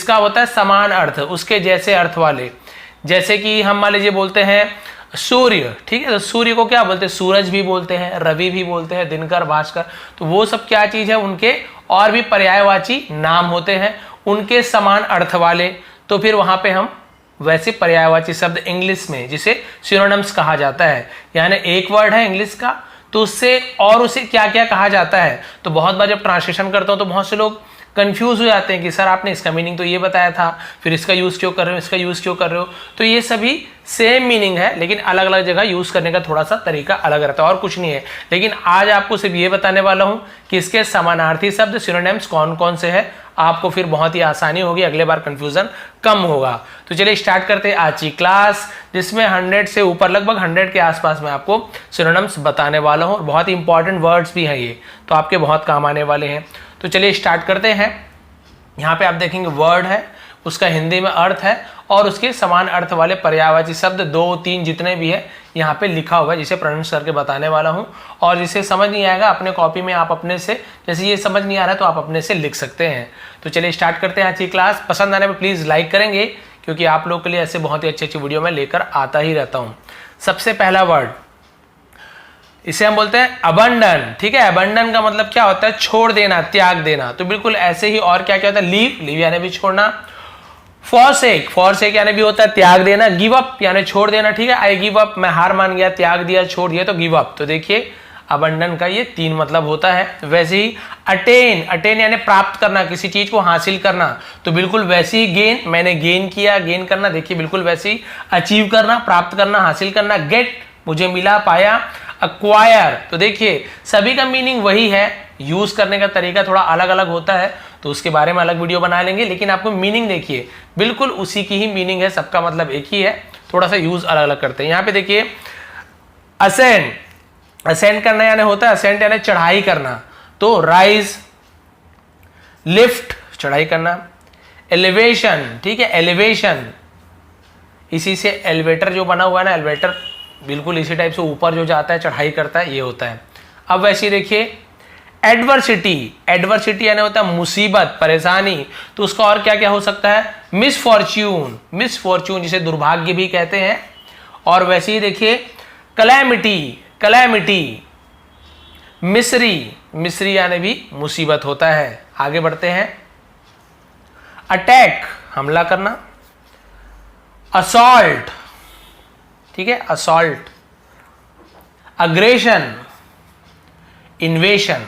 जिसका होता है समान अर्थ, उसके जैसे अर्थ वाले। जैसे कि हम मान लीजिए बोलते हैं सूर्य, ठीक है, तो सूर्य को क्या बोलते हैं, सूरज भी बोलते हैं, रवि भी बोलते हैं, दिनकर, भास्कर, तो वो सब क्या चीज है, उनके और भी पर्यायवाची नाम होते हैं, उनके समान अर्थ वाले। तो फिर वहां पे हम वैसे पर्यायवाची शब्द इंग्लिश में जिसे सिनोनिम्स कहा जाता है, यानी एक वर्ड है इंग्लिश का तो उससे और उसे क्या क्या कहा जाता है। तो बहुत बार जब ट्रांसलेशन करता हूं तो बहुत से लोग कंफ्यूज हो जाते हैं कि सर आपने इसका मीनिंग तो ये बताया था, फिर इसका यूज क्यों कर रहे हो, इसका यूज क्यों कर रहे हो। तो ये सभी सेम मीनिंग है, लेकिन अलग अलग जगह यूज करने का थोड़ा सा तरीका अलग रहता है, और कुछ नहीं है। लेकिन आज आपको सिर्फ ये बताने वाला हूं कि इसके समानार्थी शब्द सिनोनिम्स कौन कौन से हैं, आपको फिर बहुत ही आसानी होगी, अगले बार कंफ्यूजन कम होगा। तो चलिए स्टार्ट करते हैं आज की क्लास, जिसमें 100 से ऊपर, लगभग 100 के आसपास में आपको सिनोनिम्स बताने वाला हूं, और बहुत ही इंपॉर्टेंट वर्ड्स भी हैं ये, तो आपके बहुत काम आने वाले हैं। तो चलिए स्टार्ट करते हैं। यहाँ पे आप देखेंगे वर्ड है, उसका हिंदी में अर्थ है, और उसके समान अर्थ वाले पर्यायवाची शब्द 2-3 जितने भी है यहाँ पे लिखा हुआ है, जिसे प्रोनाउंस करके बताने वाला हूँ। और जिसे समझ नहीं आएगा अपने कॉपी में आप अपने से, जैसे ये समझ नहीं आ रहा है तो आप अपने से लिख सकते हैं। तो चलिए स्टार्ट करते हैं आज की क्लास। पसंद आने पर प्लीज़ लाइक करेंगे, क्योंकि आप लोग के लिए ऐसे बहुत ही अच्छी अच्छी वीडियो मैं लेकर आता ही रहता हूँ। सबसे पहला वर्ड, इसे हम बोलते हैं अबंडन, ठीक है। अबंडन का मतलब क्या होता है, छोड़ देना, त्याग देना। तो बिल्कुल ऐसे ही और क्या क्या होता है, लीव, लीव यानी भी छोड़ना। फॉरसेक, फॉरसेक यानी भी होता है त्याग देना। गिव अप यानी छोड़ देना, ठीक है। आई गिव अप, मैं हार मान गया, त्याग दिया, छोड़ दिया, तो गिव अप। तो देखिए अबंडन का ये 3 मतलब होता है। वैसे ही अटेन, अटेन यानी प्राप्त करना, किसी चीज को हासिल करना। तो बिल्कुल वैसे ही गेन, मैंने गेन किया, गेन करना, देखिए बिल्कुल वैसे ही अचीव करना, प्राप्त करना, हासिल करना। गेट, मुझे मिला, पाया। अक्वायर, तो देखिए सभी का मीनिंग वही है, यूज करने का तरीका थोड़ा अलग अलग होता है, तो उसके बारे में अलग वीडियो बना लेंगे। लेकिन आपको मीनिंग देखिए बिल्कुल उसी की ही मीनिंग है, सबका मतलब एक ही है, थोड़ा सा यूज अलग अलग करते हैं। यहाँ पे देखिए असेंड, असेंड करना यानी होता है, असेंड यानी चढ़ाई करना, तो राइज। लिफ्ट, चढ़ाई करना। एलिवेशन, ठीक है, एलिवेशन, इसी से एलिवेटर जो बना हुआ है ना, एलिवेटर बिल्कुल इसी टाइप से ऊपर जो जाता है, चढ़ाई करता है, ये होता है। अब वैसे देखिए एडवर्सिटी, एडवर्सिटी यानी होता है मुसीबत, परेशानी। तो उसका और क्या क्या हो सकता है, मिसफॉर्च्यून, मिसफॉर्च्यून जिसे दुर्भाग्य भी कहते हैं। और वैसे ही देखिए कैलेमिटी, कैलेमिटी। मिस्री, मिस्री यानी भी मुसीबत होता है। आगे बढ़ते हैं। अटैक, हमला करना। असॉल्ट, ठीक है, असॉल्ट। अग्रेशन, इन्वेशन।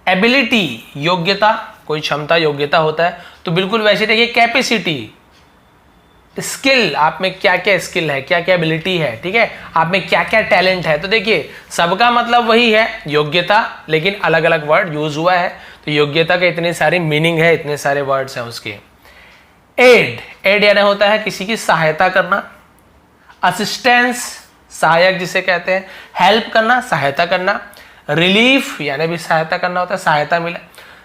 एबिलिटी, योग्यता, कोई क्षमता, योग्यता होता है। तो बिल्कुल वैसे देखिए कैपेसिटी। स्किल, आप में क्या क्या स्किल है, क्या क्या एबिलिटी है, ठीक है, आप में क्या क्या टैलेंट है। तो देखिए सबका मतलब वही है, योग्यता, लेकिन अलग अलग वर्ड यूज हुआ है। तो योग्यता के इतने सारे मीनिंग है, इतने सारे वर्ड्स हैं उसके। एड, एड यानी होता है किसी की सहायता करना। असिस्टेंस, सहायक जिसे कहते हैं। हेल्प करना, सहायता करना। रिलीफ यानी भी सहायता करना होता है, सहायता मिला।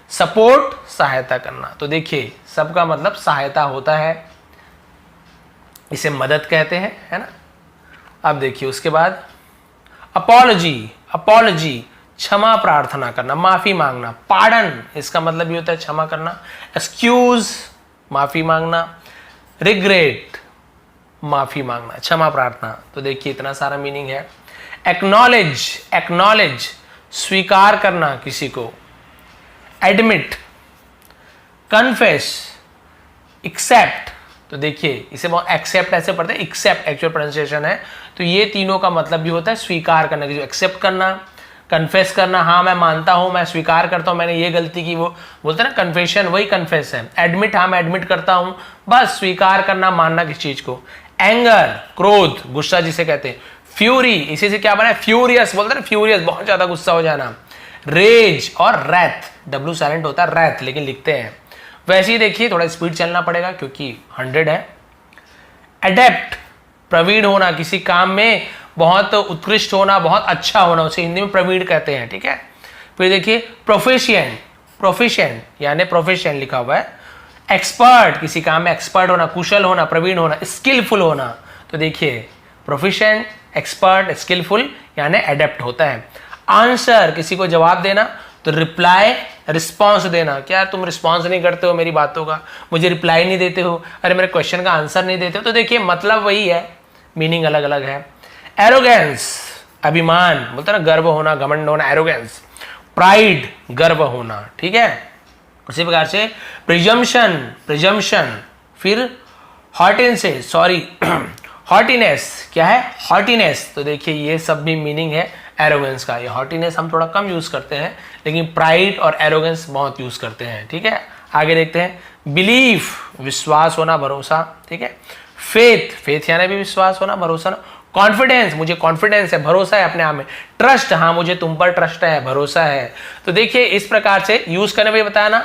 सपोर्ट, सहायता करना। तो देखिए सबका मतलब सहायता होता है, इसे मदद कहते हैं, है ना। अब देखिए उसके बाद अपॉलॉजी, अपॉलॉजी क्षमा प्रार्थना करना, माफी मांगना। पार्डन, इसका मतलब भी होता है क्षमा करना। एक्सक्यूज, माफी मांगना। रिग्रेट, माफी मांगना, क्षमा प्रार्थना। तो देखिए इतना सारा मीनिंग है। एक्नॉलेज, एक्नॉलेज स्वीकार करना किसी को। Admit, confess, accept. तो देखिए इसे बहुत एक्सेप्ट ऐसे पढ़ते हैं, एक्सेप्ट एक्चुअल प्रोनाउंसिएशन है। तो ये तीनों का मतलब भी होता है स्वीकार करना, किसी को एक्सेप्ट करना, कन्फेस करना, हाँ मैं मानता हूं, मैं स्वीकार करता हूं मैंने ये गलती की, वो बोलते हैं ना कन्फेशन, वही कन्फेस है। एडमिट, हाँ मैं एडमिट करता हूं, बस स्वीकार करना, मानना किस चीज को। एंगर, क्रोध, गुस्सा जिसे कहते हैं। फ्यूरी, इसी से क्या बना है, फ्यूरियस बोलते हैं ना, फ्यूरियस बहुत ज्यादा गुस्सा हो जाना। रेज और रैथ, डब्ल्यू साइलेंट होता है, रैथ लेकिन लिखते हैं। वैसे ही देखिए थोड़ा स्पीड चलना पड़ेगा क्योंकि 100 है। एडेप्ट, प्रवीण होना, किसी काम में बहुत उत्कृष्ट होना, बहुत अच्छा होना, उसे हिंदी में प्रवीण कहते हैं, ठीक है। फिर देखिए प्रोफिशिएंट, प्रोफिशिएंट यानी प्रोफिशिएंट लिखा हुआ है। एक्सपर्ट, किसी काम में एक्सपर्ट होना, कुशल होना, प्रवीण होना। स्किलफुल होना, तो देखिए प्रोफिशिएंट, एक्सपर्ट, स्किलफुल यानी एडेप्ट होता है। आंसर, किसी को जवाब देना। तो रिप्लाई रिस्पॉन्स देना, क्या तुम रिस्पॉन्स नहीं करते हो मेरी बातों का, मुझे रिप्लाई नहीं देते हो, अरे मेरे क्वेश्चन का आंसर नहीं देते हो। तो देखिए मतलब वही है, मीनिंग अलग अलग है। एरोगेंस अभिमान, बोलते ना गर्व होना, घमंड होना, एरोगेंस। प्राइड गर्व होना, ठीक है। उसी प्रकार से प्रिजम्पशन, प्रिजम्पशन, फिर हॉटिनेस, सॉरी हॉटिनेस, क्या है हॉटिनेस। तो देखिए ये सब भी मीनिंग है एरोगेंस का। ये हॉटिनेस हम थोड़ा कम यूज करते हैं, लेकिन प्राइड और एरोगेंस बहुत यूज करते हैं, ठीक है। आगे देखते हैं। बिलीफ विश्वास होना, भरोसा, ठीक है। फेथ, फेथ यानी भी विश्वास होना, भरोसा ना। कॉन्फिडेंस, मुझे कॉन्फिडेंस है, भरोसा है अपने आप में। ट्रस्ट, हाँ मुझे तुम पर ट्रस्ट है, भरोसा है। तो देखिए इस प्रकार से यूज करने में बताया ना,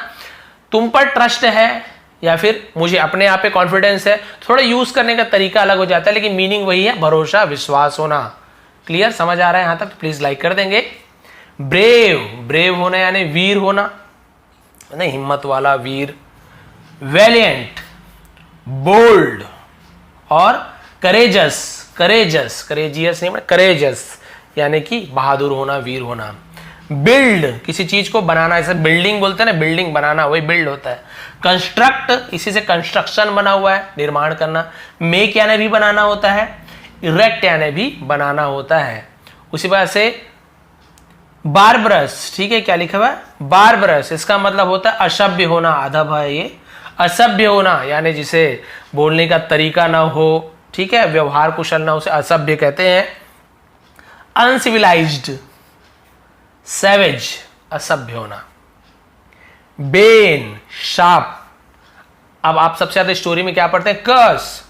तुम पर ट्रस्ट है या फिर मुझे अपने आप पे कॉन्फिडेंस है, थोड़ा यूज करने का तरीका अलग हो जाता है, लेकिन मीनिंग वही है, भरोसा विश्वास होना। क्लियर, समझ आ रहा है यहां तक? तो प्लीज लाइक कर देंगे। ब्रेव, ब्रेव होना यानी वीर होना, नहीं हिम्मत वाला, वीर। वेलिएंट, बोल्ड और करेजस, करेजस, करेजियस नहीं, करेजस यानी कि बहादुर होना, वीर होना। बिल्ड, किसी चीज को बनाना, जैसे बिल्डिंग बोलते हैं ना, बिल्डिंग बनाना, वही बिल्ड होता है। कंस्ट्रक्ट, इसी से कंस्ट्रक्शन बना हुआ है, निर्माण करना। मेक यानी भी बनाना होता है, इरेक्ट यानी भी बनाना होता है। उसी वजह से बारबरस, ठीक है, क्या लिखा हुआ है बारबरस, इसका मतलब होता है असभ्य होना, अधम है ये। असभ्य होना यानी जिसे बोलने का तरीका ना हो, ठीक है, व्यवहार कुशल ना, उसे असभ्य कहते हैं। अनसिविलाइज्ड, सैवेज, असभ्य होना। बेन, शाप। अब आप सबसे ज्यादा स्टोरी में क्या पढ़ते हैं, कर्स,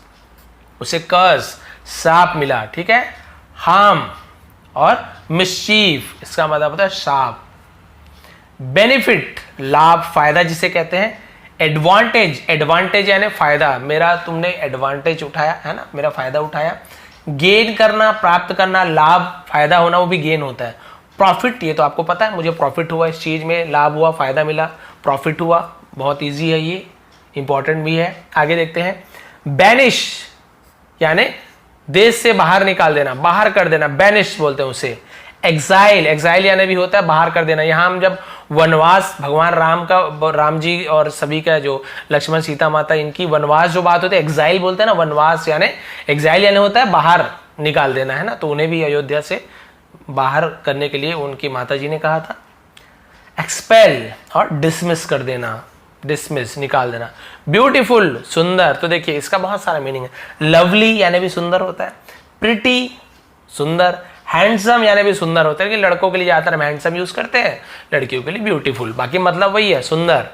उसे कर्स, शाप मिला, ठीक है। हार्म और मिस्चीफ, इसका मतलब होता है शाप। बेनिफिट, लाभ, फायदा जिसे कहते हैं। एडवांटेज, एडवांटेज यानी फायदा, मेरा तुमने एडवांटेज उठाया है ना, मेरा फायदा उठाया। गेन करना, प्राप्त करना, लाभ, फायदा होना, वो भी गेन होता है। प्रॉफिट, ये तो आपको पता है, मुझे प्रॉफिट हुआ, इस चीज में लाभ हुआ, फायदा मिला, प्रॉफिट हुआ, बहुत इजी है ये, इंपॉर्टेंट भी है। आगे देखते हैं। बैनिश यानी देश से बाहर निकाल देना, बाहर कर देना, बैनिश बोलते हैं उसे। एग्जाइल, एग्जाइल यानी भी होता है बाहर कर देना। यहाँ हम जब वनवास, भगवान राम का, राम जी और सभी का, जो लक्ष्मण सीता माता, इनकी वनवास जो बात होती है, एक्साइल बोलते हैं ना, वनवास यानी एक्साइल यानी होता है बाहर निकाल देना, है ना। तो उन्हें भी अयोध्या से बाहर करने के लिए उनकी माता जी ने कहा था। एक्सपेल और डिसमिस कर देना, डिसमिस निकाल देना। ब्यूटीफुल, सुंदर, तो देखिए इसका बहुत सारा मीनिंग है। लवली यानी भी सुंदर होता है। प्रिटी, सुंदर। हैंडसम यानी भी सुंदर होता है, कि लड़कों के लिए ज्यादातर हम हैंडसम यूज करते हैं, लड़कियों के लिए ब्यूटीफुल, बाकी मतलब वही है, सुंदर।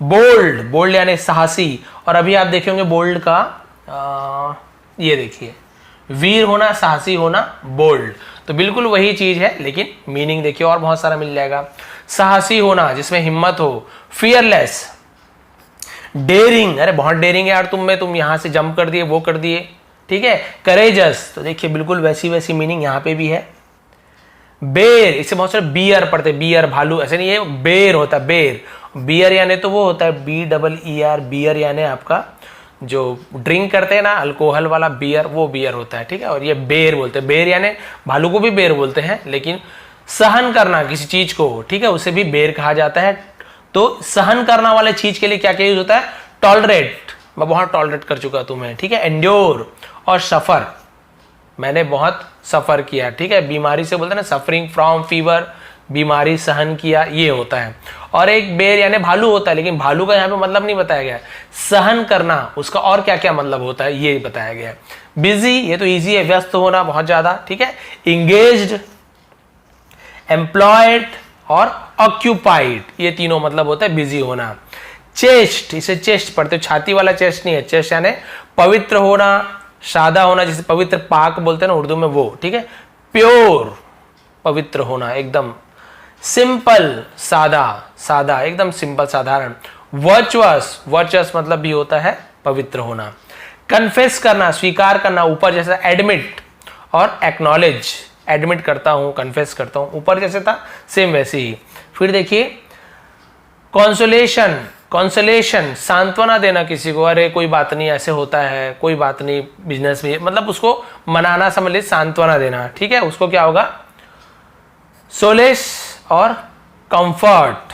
बोल्ड, बोल्ड यानी साहसी। और अभी आप देखे होंगे बोल्ड का ये देखिए, वीर होना, साहसी होना, बोल्ड, तो बिल्कुल वही चीज है, लेकिन मीनिंग देखिए और बहुत सारा मिल जाएगा। साहसी होना जिसमें हिम्मत हो। फियरलेस, डेयरिंग, अरे बहुत डेयरिंग है यार तुम में, तुम यहां से जंप कर दिए, वो कर दिए, ठीक है। करेजस, तो देखिए बिल्कुल वैसी वैसी मीनिंग यहां पे भी है। बेर, इससे बहुत सारे बियर पढ़ते, बियर भालू, ऐसे नहीं है, बेर होता है, बेर। बियर यानी तो वो होता है BEER, बियर यानी आपका जो ड्रिंक करते हैं ना, अल्कोहल वाला बियर, वो बियर होता है, ठीक है। और ये बेर बोलते हैं, बेर यानी भालू को भी बेर बोलते हैं, लेकिन सहन करना किसी चीज को, ठीक है, उसे भी बेर कहा जाता है। तो सहन करना वाले चीज के लिए क्या क्या यूज होता है, टॉलरेट, मैं बहुत टॉलरेट कर चुका तुम्हें, ठीक है। एंड्योर और सफर, मैंने बहुत सफर किया, ठीक है, बीमारी से बोलते हैं ना, सफरिंग फ्रॉम फीवर, बीमारी सहन किया, ये होता है। और एक बेर यानी भालू होता है, लेकिन भालू का यहाँ पे मतलब नहीं बताया गया है। सहन करना, उसका और क्या क्या मतलब होता है ये बताया गया है। बिजी, ये तो इजी है, व्यस्त होना बहुत ज्यादा, ठीक है। इंगेज्ड, एम्प्लॉयड और ऑक्यूपाइड, ये तीनों मतलब होता है बिजी होना। चेस्ट, इसे चेस्ट पढ़ते हो, छाती वाला चेस्ट नहीं है, चेस्ट यानी पवित्र होना, सादा होना, जिसे पवित्र पाक बोलते हैं ना उर्दू में, वो, ठीक है। प्योर, पवित्र होना एकदम। सिंपल, सादा, सादा एकदम सिंपल, साधारण। वर्चुअस, वर्चुअस मतलब भी होता है पवित्र होना। कन्फेस करना, स्वीकार करना, ऊपर जैसा एडमिट और एक्नॉलेज, एडमिट करता हूं, कन्फेस करता हूं, ऊपर जैसे था सेम वैसे ही। फिर देखिए कॉन्सोलेशन, कॉन्सोलेशन सांत्वना देना किसी को, अरे कोई बात नहीं, ऐसे होता है, कोई बात नहीं, बिजनेस में, मतलब उसको मनाना, समझ लीजिए सांत्वना देना, ठीक है। उसको क्या होगा, सोलेस और कंफर्ट,